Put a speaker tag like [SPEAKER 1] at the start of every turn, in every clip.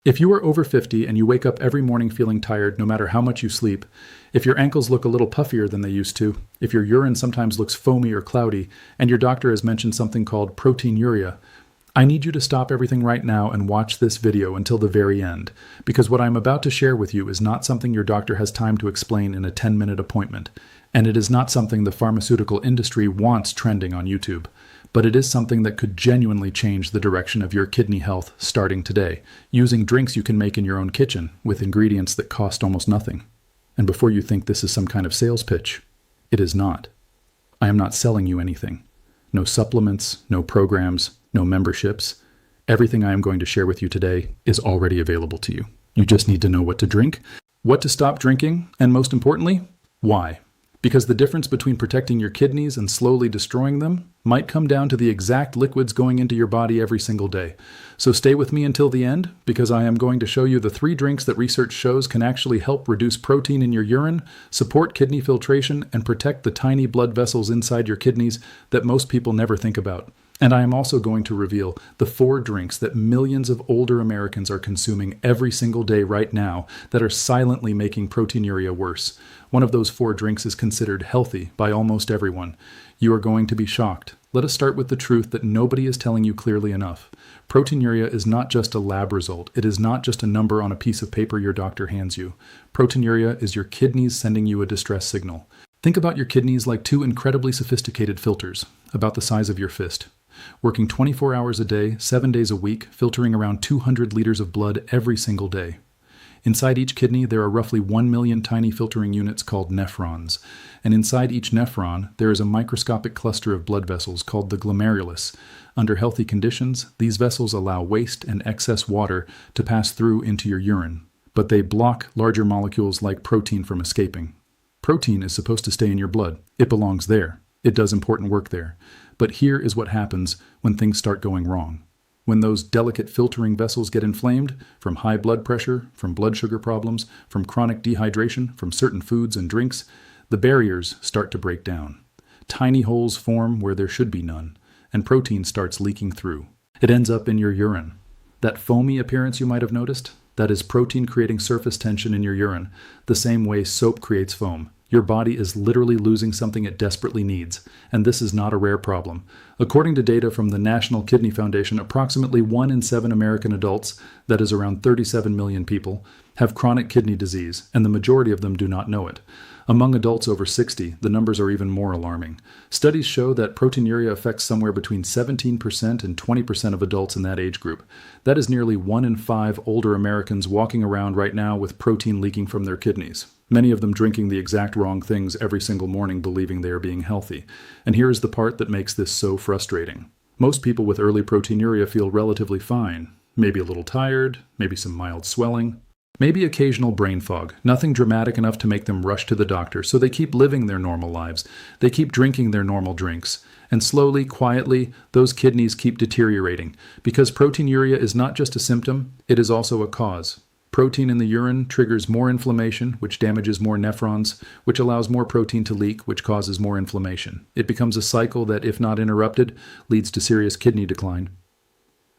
[SPEAKER 1] If you are over 50 and you wake up every morning feeling tired no matter how much you sleep, if your ankles look a little puffier than they used to, if your urine sometimes looks foamy or cloudy, and your doctor has mentioned something called proteinuria, I need you to stop everything right now and watch this video until the very end, because what I'm about to share with you is not something your doctor has time to explain in a 10-minute appointment, and it is not something the pharmaceutical industry wants trending on YouTube, but it is something that could genuinely change the direction of your kidney health starting today, using drinks you can make in your own kitchen with ingredients that cost almost nothing. And before you think this is some kind of sales pitch, it is not. I am not selling you anything. No supplements, no programs, no memberships. Everything I am going to share with you today is already available to you. You just need to know what to drink, what to stop drinking, and most importantly, why. Because the difference between protecting your kidneys and slowly destroying them might come down to the exact liquids going into your body every single day. So stay with me until the end, because I am going to show you the 3 drinks that research shows can actually help reduce protein in your urine, support kidney filtration, and protect the tiny blood vessels inside your kidneys that most people never think about. And I am also going to reveal the 4 drinks that millions of older Americans are consuming every single day right now that are silently making proteinuria worse. One of those 4 drinks is considered healthy by almost everyone. You are going to be shocked. Let us start with the truth that nobody is telling you clearly enough. Proteinuria is not just a lab result. It is not just a number on a piece of paper your doctor hands you. Proteinuria is your kidneys sending you a distress signal. Think about your kidneys like 2 incredibly sophisticated filters, about the size of your fist, working 24 hours a day, 7 days a week, filtering around 200 liters of blood every single day. Inside each kidney, there are roughly 1 million tiny filtering units called nephrons. And inside each nephron, there is a microscopic cluster of blood vessels called the glomerulus. Under healthy conditions, these vessels allow waste and excess water to pass through into your urine, but they block larger molecules like protein from escaping. Protein is supposed to stay in your blood. It belongs there. It does important work there. But here is what happens when things start going wrong. When those delicate filtering vessels get inflamed from high blood pressure, from blood sugar problems, from chronic dehydration, from certain foods and drinks, the barriers start to break down. Tiny holes form where there should be none, and protein starts leaking through. It ends up in your urine. That foamy appearance you might have noticed, that is protein creating surface tension in your urine, the same way soap creates foam. Your body is literally losing something it desperately needs, and this is not a rare problem. According to data from the National Kidney Foundation, approximately 1 in 7 American adults, that is around 37 million people, have chronic kidney disease, and the majority of them do not know it. Among adults over 60, the numbers are even more alarming. Studies show that proteinuria affects somewhere between 17% and 20% of adults in that age group. That is nearly 1 in 5 older Americans walking around right now with protein leaking from their kidneys. Many of them drinking the exact wrong things every single morning believing they are being healthy. And here is the part that makes this so frustrating. Most people with early proteinuria feel relatively fine. Maybe a little tired, maybe some mild swelling, maybe occasional brain fog, nothing dramatic enough to make them rush to the doctor, so they keep living their normal lives. They keep drinking their normal drinks. And slowly, quietly, those kidneys keep deteriorating, because proteinuria is not just a symptom, it is also a cause. Protein in the urine triggers more inflammation, which damages more nephrons, which allows more protein to leak, which causes more inflammation. It becomes a cycle that, if not interrupted, leads to serious kidney decline.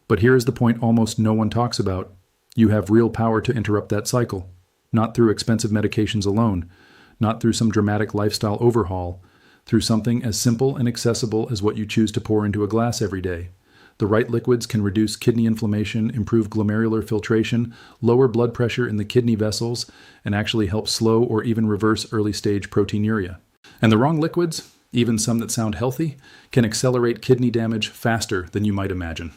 [SPEAKER 1] But here is the point almost no one talks about. You have real power to interrupt that cycle, not through expensive medications alone, not through some dramatic lifestyle overhaul, through something as simple and accessible as what you choose to pour into a glass every day. The right liquids can reduce kidney inflammation, improve glomerular filtration, lower blood pressure in the kidney vessels, and actually help slow or even reverse early-stage proteinuria. And the wrong liquids, even some that sound healthy, can accelerate kidney damage faster than you might imagine.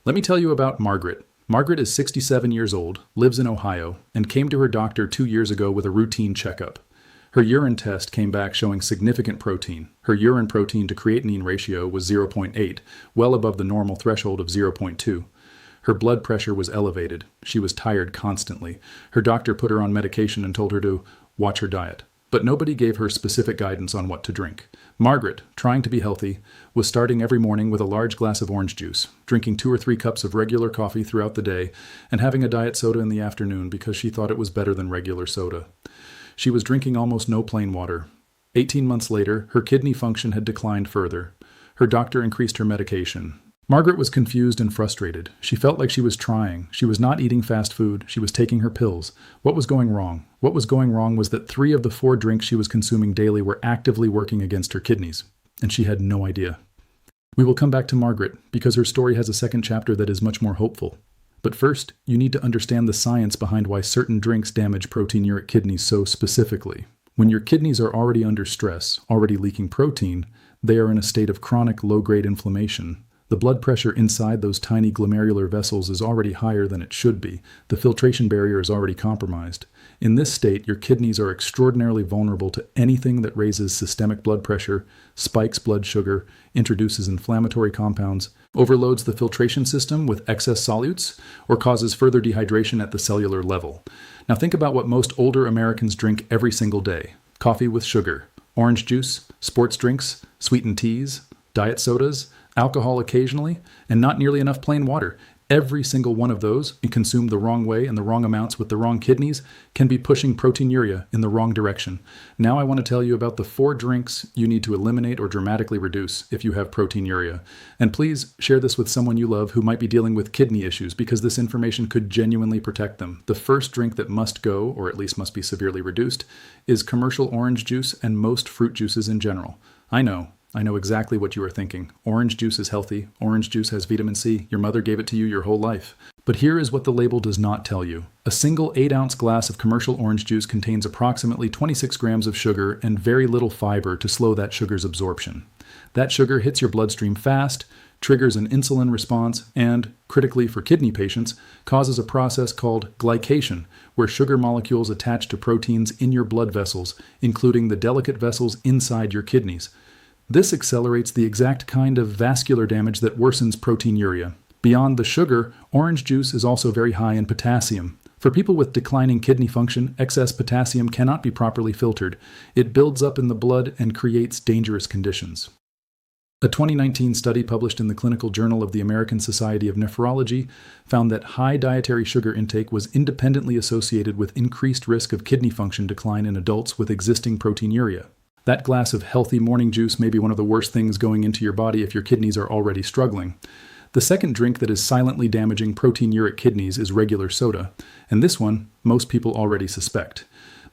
[SPEAKER 1] Let me tell you about Margaret. Margaret is 67 years old, lives in Ohio, and came to her doctor 2 years ago with a routine checkup. Her urine test came back showing significant protein. Her urine protein to creatinine ratio was 0.8, well above the normal threshold of 0.2. Her blood pressure was elevated. She was tired constantly. Her doctor put her on medication and told her to watch her diet. But nobody gave her specific guidance on what to drink. Margaret, trying to be healthy, was starting every morning with a large glass of orange juice, drinking 2 or 3 cups of regular coffee throughout the day, and having a diet soda in the afternoon because she thought it was better than regular soda. She was drinking almost no plain water. 18 months later, her kidney function had declined further. Her doctor increased her medication. Margaret was confused and frustrated. She felt like she was trying. She was not eating fast food. She was taking her pills. What was going wrong? What was going wrong was that 3 of the 4 drinks she was consuming daily were actively working against her kidneys, and she had no idea. We will come back to Margaret because her story has a second chapter that is much more hopeful. But first, you need to understand the science behind why certain drinks damage proteinuric kidneys so specifically. When your kidneys are already under stress, already leaking protein, they are in a state of chronic low-grade inflammation. The blood pressure inside those tiny glomerular vessels is already higher than it should be. The filtration barrier is already compromised. In this state, your kidneys are extraordinarily vulnerable to anything that raises systemic blood pressure, spikes blood sugar, introduces inflammatory compounds, overloads the filtration system with excess solutes, or causes further dehydration at the cellular level. Now think about what most older Americans drink every single day. Coffee with sugar, orange juice, sports drinks, sweetened teas, diet sodas, alcohol occasionally, and not nearly enough plain water. Every single one of those, consumed the wrong way and the wrong amounts with the wrong kidneys, can be pushing proteinuria in the wrong direction. Now I want to tell you about the 4 drinks you need to eliminate or dramatically reduce if you have proteinuria. And please share this with someone you love who might be dealing with kidney issues because this information could genuinely protect them. The first drink that must go, or at least must be severely reduced, is commercial orange juice and most fruit juices in general. I know exactly what you are thinking. Orange juice is healthy. Orange juice has vitamin C. Your mother gave it to you your whole life. But here is what the label does not tell you. A single 8-ounce glass of commercial orange juice contains approximately 26 grams of sugar and very little fiber to slow that sugar's absorption. That sugar hits your bloodstream fast, triggers an insulin response, and, critically for kidney patients, causes a process called glycation, where sugar molecules attach to proteins in your blood vessels, including the delicate vessels inside your kidneys. This accelerates the exact kind of vascular damage that worsens proteinuria. Beyond the sugar, orange juice is also very high in potassium. For people with declining kidney function, excess potassium cannot be properly filtered. It builds up in the blood and creates dangerous conditions. A 2019 study published in the Clinical Journal of the American Society of Nephrology found that high dietary sugar intake was independently associated with increased risk of kidney function decline in adults with existing proteinuria. That glass of healthy morning juice may be one of the worst things going into your body if your kidneys are already struggling. The second drink that is silently damaging proteinuric kidneys is regular soda, and this one most people already suspect.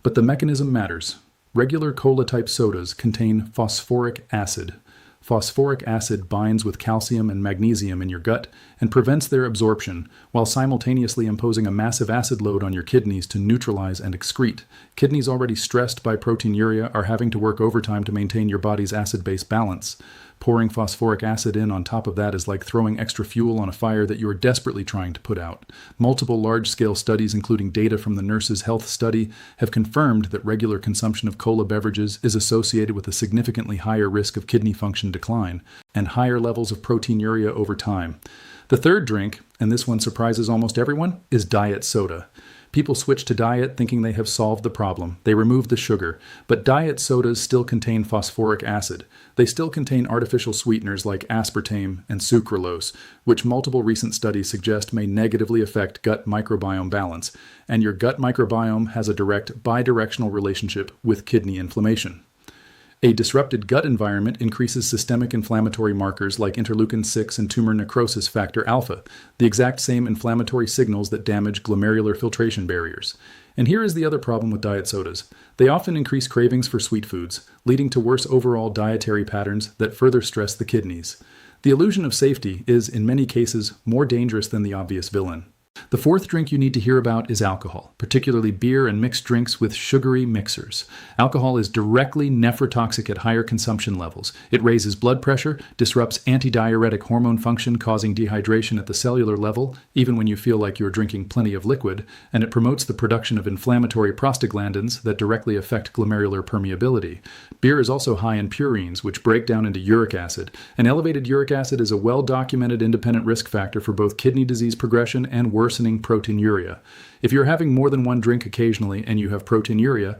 [SPEAKER 1] But the mechanism matters. Regular cola-type sodas contain phosphoric acid. Phosphoric acid binds with calcium and magnesium in your gut and prevents their absorption, while simultaneously imposing a massive acid load on your kidneys to neutralize and excrete. Kidneys already stressed by proteinuria are having to work overtime to maintain your body's acid-base balance. Pouring phosphoric acid in on top of that is like throwing extra fuel on a fire that you are desperately trying to put out. Multiple large-scale studies, including data from the Nurses' Health Study, have confirmed that regular consumption of cola beverages is associated with a significantly higher risk of kidney function decline and higher levels of proteinuria over time. The third drink, and this one surprises almost everyone, is diet soda. People switch to diet thinking they have solved the problem. They remove the sugar, but diet sodas still contain phosphoric acid. They still contain artificial sweeteners like aspartame and sucralose, which multiple recent studies suggest may negatively affect gut microbiome balance, and your gut microbiome has a direct bidirectional relationship with kidney inflammation. A disrupted gut environment increases systemic inflammatory markers like interleukin-6 and tumor necrosis factor alpha, the exact same inflammatory signals that damage glomerular filtration barriers. And here is the other problem with diet sodas. They often increase cravings for sweet foods, leading to worse overall dietary patterns that further stress the kidneys. The illusion of safety is, in many cases, more dangerous than the obvious villain. The fourth drink you need to hear about is alcohol, particularly beer and mixed drinks with sugary mixers. Alcohol is directly nephrotoxic at higher consumption levels. It raises blood pressure, disrupts antidiuretic hormone function, causing dehydration at the cellular level, even when you feel like you're drinking plenty of liquid, and it promotes the production of inflammatory prostaglandins that directly affect glomerular permeability. Beer is also high in purines, which break down into uric acid. And elevated uric acid is a well-documented independent risk factor for both kidney disease progression and worsening proteinuria. If you're having more than one drink occasionally and you have proteinuria,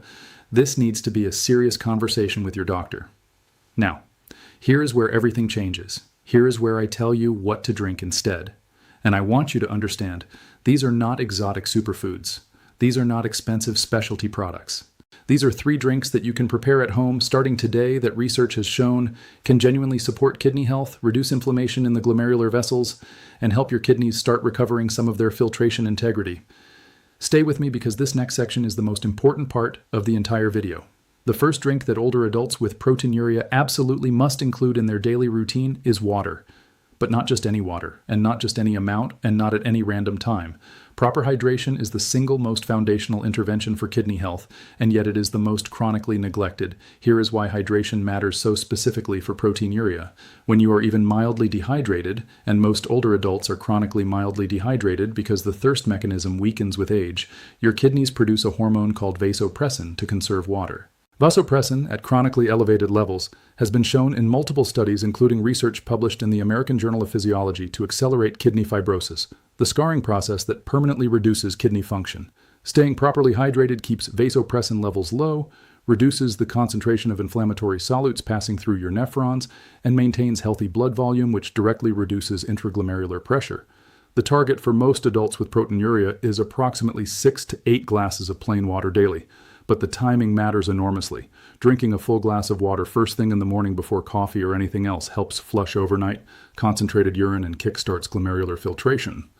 [SPEAKER 1] this needs to be a serious conversation with your doctor. Now, here is where everything changes. Here is where I tell you what to drink instead. And I want you to understand, these are not exotic superfoods. These are not expensive specialty products. These are 3 drinks that you can prepare at home starting today that research has shown can genuinely support kidney health, reduce inflammation in the glomerular vessels, and help your kidneys start recovering some of their filtration integrity. Stay with me because this next section is the most important part of the entire video. The first drink that older adults with proteinuria absolutely must include in their daily routine is water. But not just any water, and not just any amount, and not at any random time. Proper hydration is the single most foundational intervention for kidney health, and yet it is the most chronically neglected. Here is why hydration matters so specifically for proteinuria. When you are even mildly dehydrated, and most older adults are chronically mildly dehydrated because the thirst mechanism weakens with age, your kidneys produce a hormone called vasopressin to conserve water. Vasopressin, at chronically elevated levels, has been shown in multiple studies, including research published in the American Journal of Physiology, to accelerate kidney fibrosis, the scarring process that permanently reduces kidney function. Staying properly hydrated keeps vasopressin levels low, reduces the concentration of inflammatory solutes passing through your nephrons, and maintains healthy blood volume, which directly reduces intraglomerular pressure. The target for most adults with proteinuria is approximately 6 to 8 glasses of plain water daily. But the timing matters enormously. Drinking a full glass of water first thing in the morning before coffee or anything else helps flush overnight, concentrated urine, and kickstarts glomerular filtration.